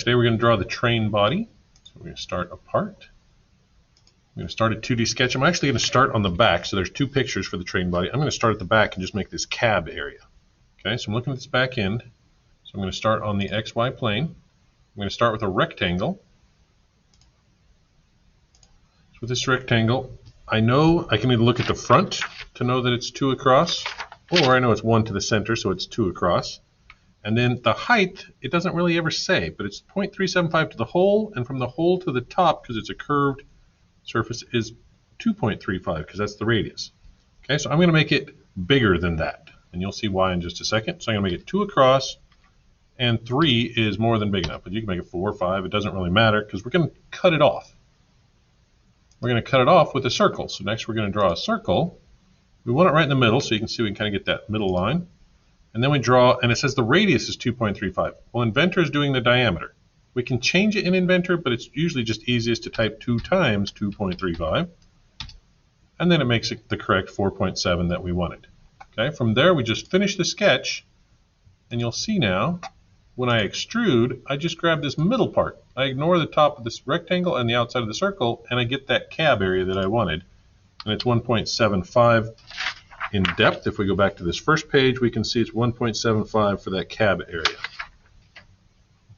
today we're going to draw the train body. So we're going to start a part. I'm going to start a 2D sketch. I'm actually going to start on the back. So there's two pictures for the train body. I'm going to start at the back and just make this cab area. Okay, so I'm looking at this back end. So I'm going to start on the XY plane. I'm going to start with a rectangle. So with this rectangle, I know I can either look at the front to know that it's 2 across, or I know it's 1 to the center, so it's 2 across. And then the height, it doesn't really ever say, but it's 0.375 to the hole, and from the hole to the top, because it's a curved surface, is 2.35, because that's the radius. Okay, so I'm going to make it bigger than that, and you'll see why in just a second. So I'm going to make it 2 across, and 3 is more than big enough, but you can make it 4 or 5. It doesn't really matter, because we're going to cut it off. We're going to cut it off with a circle. So next we're going to draw a circle. We want it right in the middle, so you can see we can kind of get that middle line. And then we draw, and it says the radius is 2.35. Well, Inventor is doing the diameter. We can change it in Inventor, but it's usually just easiest to type 2 times 2.35. And then it makes it the correct 4.7 that we wanted. Okay, from there we just finish the sketch, and you'll see now, when I extrude, I just grab this middle part. I ignore the top of this rectangle and the outside of the circle, and I get that cab area that I wanted. And it's 1.75 in depth. If we go back to this first page, we can see it's 1.75 for that cab area.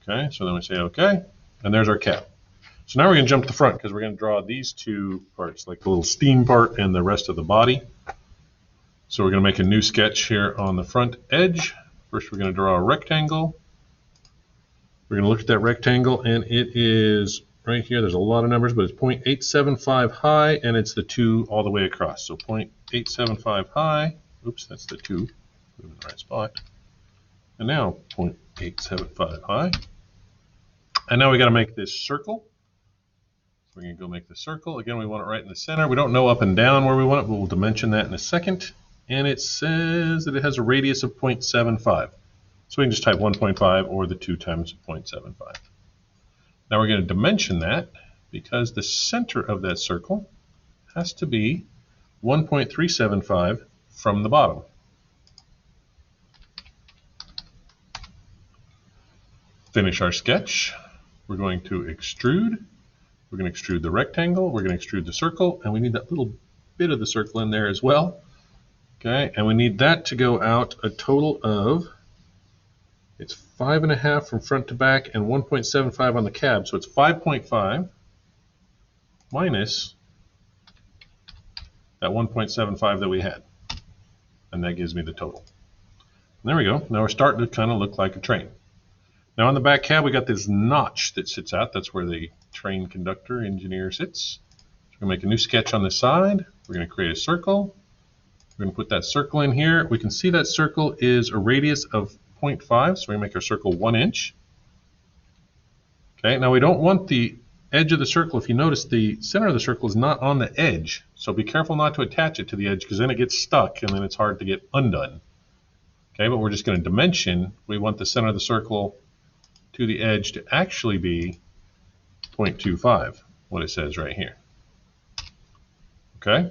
Okay, so then we say OK, and there's our cab. So now we're going to jump to the front because we're going to draw these two parts, like the little steam part and the rest of the body. So we're going to make a new sketch here on the front edge. First, we're going to draw a rectangle. We're going to look at that rectangle, and it is right here. There's a lot of numbers, but it's 0.875 high, and it's the 2 all the way across. So 0.875 high. Oops, that's the 2. Move in the right spot. And now 0.875 high. And now we got to make this circle. So we're going to go make the circle. Again, we want it right in the center. We don't know up and down where we want it, but we'll dimension that in a second. And it says that it has a radius of 0.75. So we can just type 1.5 or the 2 times 0.75. Now we're going to dimension that because the center of that circle has to be 1.375 from the bottom. Finish our sketch. We're going to extrude. We're going to extrude the rectangle. We're going to extrude the circle, and we need that little bit of the circle in there as well. Okay, and we need that to go out a total of, it's 5.5 from front to back and 1.75 on the cab. So it's 5.5 minus that 1.75 that we had. And that gives me the total. And there we go. Now we're starting to kind of look like a train. Now on the back cab, we got this notch that sits out. That's where the train conductor engineer sits. So we're going to make a new sketch on the side. We're going to create a circle. We're going to put that circle in here. We can see that circle is a radius of 0.5, so we're going to make our circle 1 inch. Okay, now we don't want the edge of the circle. If you notice, the center of the circle is not on the edge, so be careful not to attach it to the edge because then it gets stuck and then it's hard to get undone. Okay, but we're just going to dimension. We want the center of the circle to the edge to actually be 0.25, what it says right here. Okay,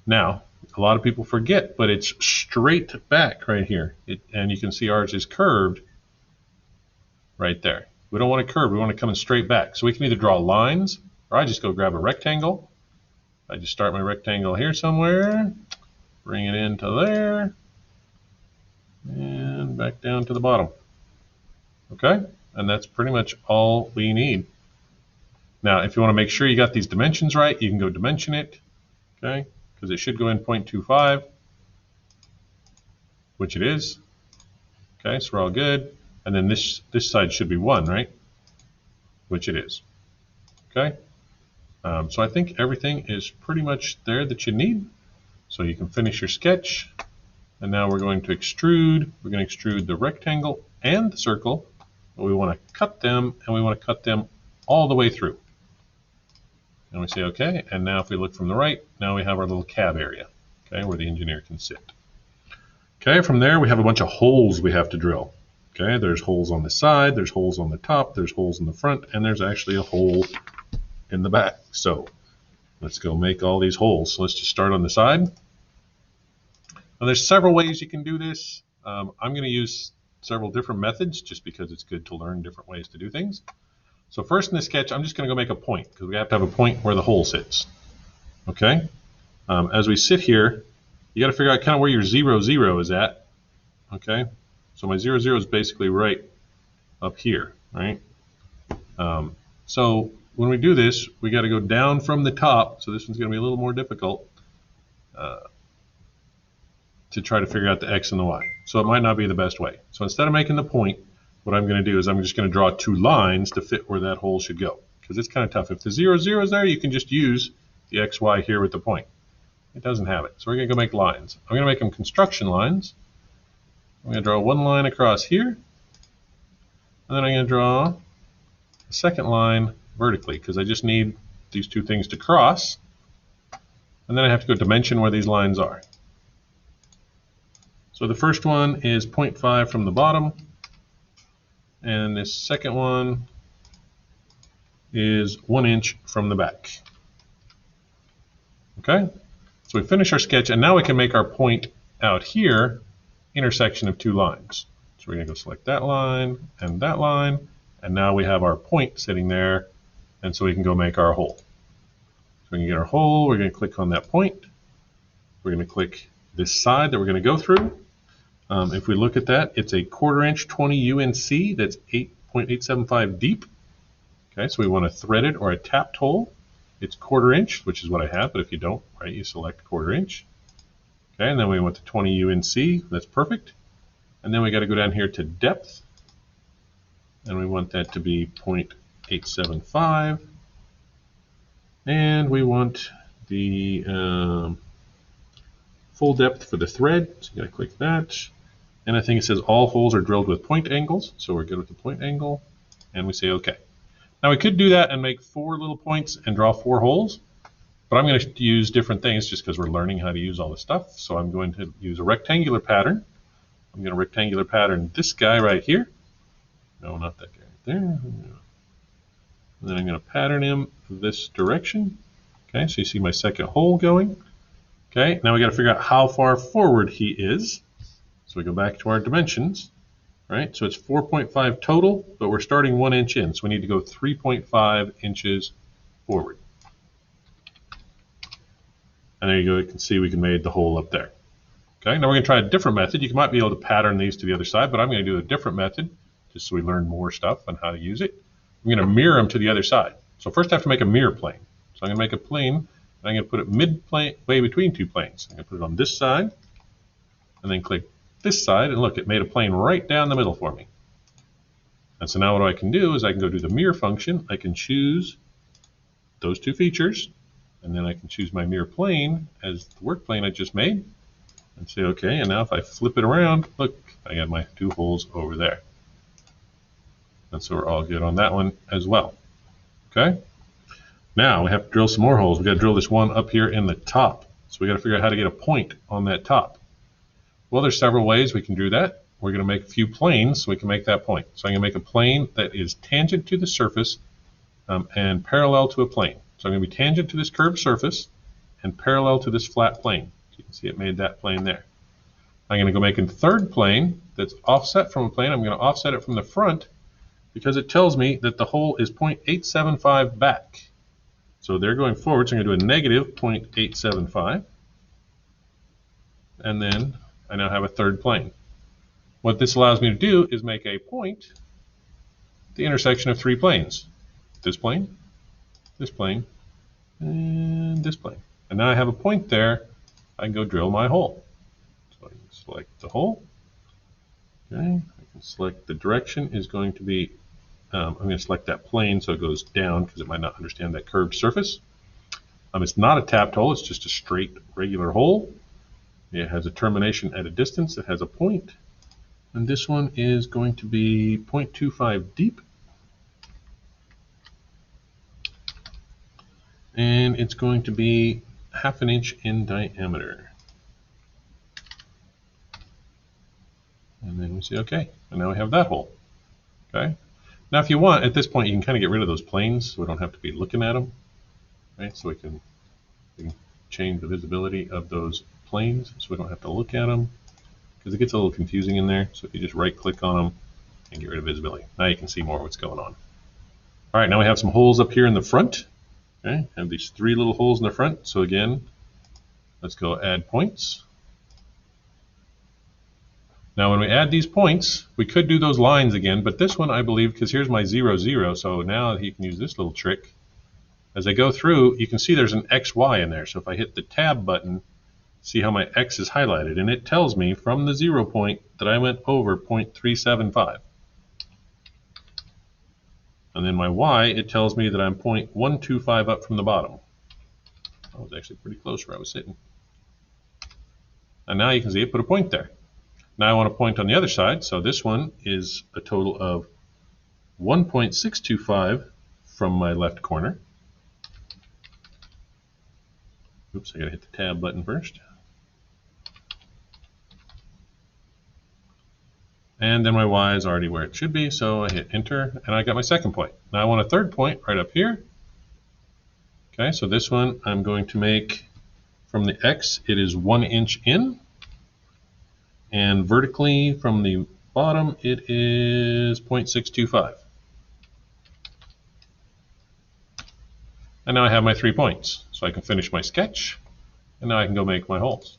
now a lot of people forget, but it's straight back right here. And you can see ours is curved right there. We don't want it curved. We want it coming straight back. So we can either draw lines, or I just go grab a rectangle. I just start my rectangle here somewhere, bring it into there, and back down to the bottom. Okay? And that's pretty much all we need. Now, if you want to make sure you got these dimensions right, you can go dimension it. Okay? Because it should go in 0.25, which it is. Okay, so we're all good. And then this side should be 1, right? Which it is. Okay, so I think everything is pretty much there that you need. So you can finish your sketch. And now we're going to extrude. We're going to extrude the rectangle and the circle. But we want to cut them, and we want to cut them all the way through. And we say OK, and now if we look from the right, now we have our little cab area, okay, where the engineer can sit. Okay, from there we have a bunch of holes we have to drill. Okay, there's holes on the side, there's holes on the top, there's holes in the front, and there's actually a hole in the back. So let's go make all these holes. So let's just start on the side. Now there's several ways you can do this. I'm going to use several different methods just because it's good to learn different ways to do things. So first in this sketch, I'm just going to go make a point because we have to have a point where the hole sits. Okay? As we sit here, you got to figure out kind of where your 0, 0 is at. Okay? So my 0, 0 is basically right up here, right? So when we do this, we got to go down from the top. So this one's going to be a little more difficult to try to figure out the X and the Y. So it might not be the best way. So instead of making the point, what I'm going to do is I'm just going to draw 2 lines to fit where that hole should go. Because it's kind of tough. If the 0, 0 is there, you can just use the X, Y here with the point. It doesn't have it. So we're going to go make lines. I'm going to make them construction lines. I'm going to draw 1 line across here. And then I'm going to draw a second line vertically because I just need these 2 things to cross. And then I have to go dimension where these lines are. So the first one is 0.5 from the bottom, and this second one is 1 inch from the back. Okay, so we finish our sketch, and now we can make our point out here, intersection of 2 lines. So we're going to go select that line, and now we have our point sitting there, and so we can go make our hole. So we can get our hole, we're going to click on that point, we're going to click this side that we're going to go through. If we look at that, it's a 1/4 inch 20 UNC that's 8.875 deep. Okay, so we want a threaded or a tapped hole. It's 1/4 inch, which is what I have, but if you don't, right, you select 1/4 inch. Okay, and then we want the 20 UNC, that's perfect. And then we got to go down here to depth, and we want that to be 0.875. And we want the full depth for the thread, so you got to click that. And I think it says all holes are drilled with point angles, so we're good with the point angle, and we say OK. Now we could do that and make 4 little points and draw 4 holes, but I'm going to use different things just because we're learning how to use all this stuff. So I'm going to use a rectangular pattern. I'm going to rectangular pattern this guy right here. No, not that guy right there. And then I'm going to pattern him this direction. Okay, so you see my second hole going. Okay, now we got to figure out how far forward he is. So we go back to our dimensions, right? So it's 4.5 total, but we're starting 1 inch in, so we need to go 3.5 inches forward. And there you go, you can see we can make the hole up there. Okay, now we're going to try a different method. You might be able to pattern these to the other side, but I'm going to do a different method just so we learn more stuff on how to use it. I'm going to mirror them to the other side. So first I have to make a mirror plane. So I'm going to make a plane, and I'm going to put it midway between 2 planes. I'm going to put it on this side, and then click this side, and look, it made a plane right down the middle for me. And so now what I can do is I can go do the mirror function. I can choose those 2 features, and then I can choose my mirror plane as the work plane I just made, and say OK. And now if I flip it around, look, I got my 2 holes over there. And so we're all good on that one as well. Okay. Now we have to drill some more holes. We got to drill this one up here in the top. So we got to figure out how to get a point on that top. Well, there's several ways we can do that. We're going to make a few planes so we can make that point. So I'm going to make a plane that is tangent to the surface and parallel to a plane. So I'm going to be tangent to this curved surface and parallel to this flat plane. You can see it made that plane there. I'm going to go make a third plane that's offset from a plane. I'm going to offset it from the front because it tells me that the hole is 0.875 back. So they're going forward, so I'm going to do a negative 0.875. And then I now have a third plane. What this allows me to do is make a point at the intersection of 3 planes. This plane, and this plane. And now I have a point there. I can go drill my hole. So I can select the hole. Okay, I can select the direction is going to be, I'm going to select that plane so it goes down because it might not understand that curved surface. It's not a tapped hole, it's just a straight regular hole. It has a termination at a distance, it has a point. And this one is going to be 0.25 deep. And it's going to be 1/2 inch in diameter. And then we say OK, and now we have that hole. Okay. Now if you want, at this point you can kind of get rid of those planes so we don't have to be looking at them. Right? So we can change the visibility of those planes so we don't have to look at them because it gets a little confusing in there. So if you just right click on them and get rid of visibility, now you can see more of what's going on. All right, now we have some holes up here in the front. Okay, have these 3 little holes in the front. So again, let's go add points. Now when we add these points, we could do those lines again, but this one I believe, because here's my 0, 0, so now you can use this little trick. As I go through, you can see there's an XY in there. So if I hit the tab button, see how my X is highlighted, and it tells me from the 0 point that I went over 0.375. And then my Y, it tells me that I'm 0.125 up from the bottom. I was actually pretty close where I was sitting. And now you can see it put a point there. Now I want to point on the other side, so this one is a total of 1.625 from my left corner. Oops, I gotta hit the tab button first. And then my Y is already where it should be, so I hit enter, and I got my second point. Now I want a third point right up here. Okay, so this one I'm going to make from the X, it is 1 inch in. And vertically from the bottom, it is 0.625. And now I have my 3 points. So I can finish my sketch, and now I can go make my holes.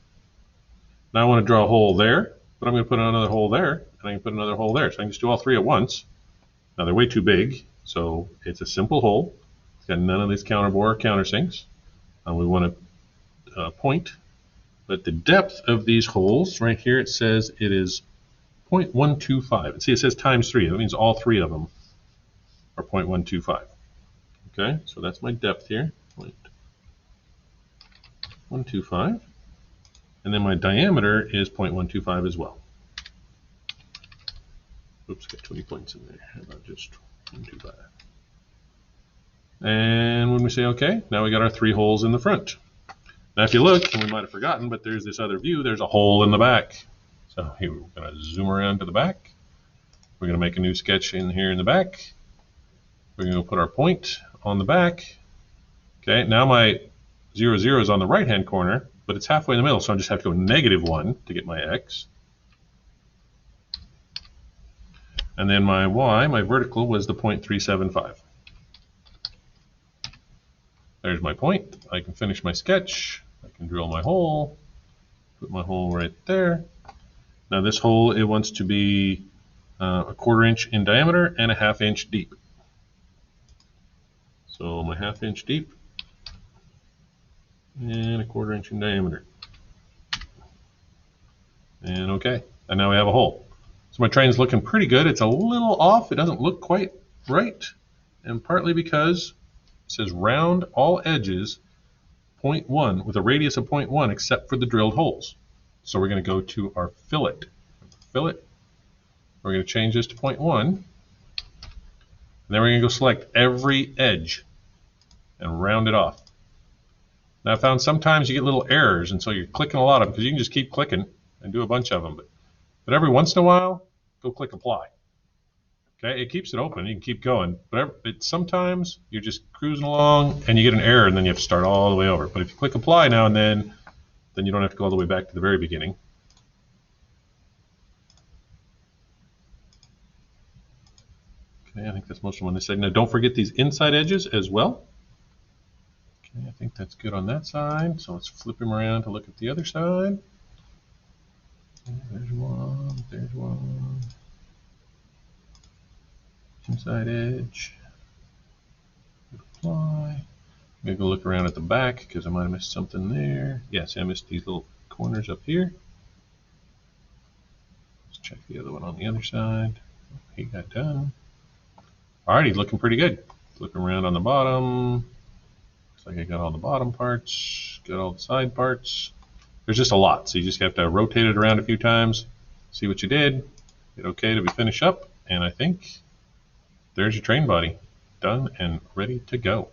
Now I want to draw a hole there, but I'm going to put another hole there, and I can put another hole there. So I can just do all 3 at once. Now they're way too big, so it's a simple hole. It's got none of these counterbore or countersinks. We want to point. But the depth of these holes, right here, it says it is 0.125. And see, it says times 3. That means all 3 of them are 0.125. Okay, so that's my depth here, 0.125. And then my diameter is 0.125 as well. Oops, got 20 points in there. How about just 0.125? And when we say OK, now we got our 3 holes in the front. Now if you look, and we might have forgotten, but there's this other view, there's a hole in the back. So here we're going to zoom around to the back. We're going to make a new sketch in here in the back. We're going to put our point on the back. Okay, now my 0, 0 is on the right hand corner, but it's halfway in the middle, so I just have to go -1 to get my X. And then my Y, my vertical, was the 0.375. There's my point. I can finish my sketch. I can drill my hole, put my hole right there. Now this hole, it wants to be a 1/4 inch in diameter and a 1/2 inch deep. So my 1/2 inch deep and a 1/4 inch in diameter. And okay, and now we have a hole. So my train's looking pretty good. It's a little off. It doesn't look quite right, and partly because it says round all edges 0.1 with a radius of 0.1 except for the drilled holes. So we're going to go to our fillet. Fillet. We're going to change this to 0.1. And then we're going to go select every edge and round it off. Now I found sometimes you get little errors, and so you're clicking a lot of them because you can just keep clicking and do a bunch of them. But every once in a while, go click apply. Okay, it keeps it open. You can keep going. But sometimes you're just cruising along and you get an error, and then you have to start all the way over. But if you click apply now and then you don't have to go all the way back to the very beginning. Okay, I think that's most of what they said. Now don't forget these inside edges as well. Okay, I think that's good on that side. So let's flip him around to look at the other side. There's one, there's one. Inside edge. Apply. I'm going to go look around at the back because I might have missed something there. Yes, I missed these little corners up here. Let's check the other one on the other side. He got done. Alrighty, looking pretty good. Looking around on the bottom. Looks like I got all the bottom parts, got all the side parts. There's just a lot, so you just have to rotate it around a few times, see what you did, hit OK to finish up, and I think there's your train body, done and ready to go.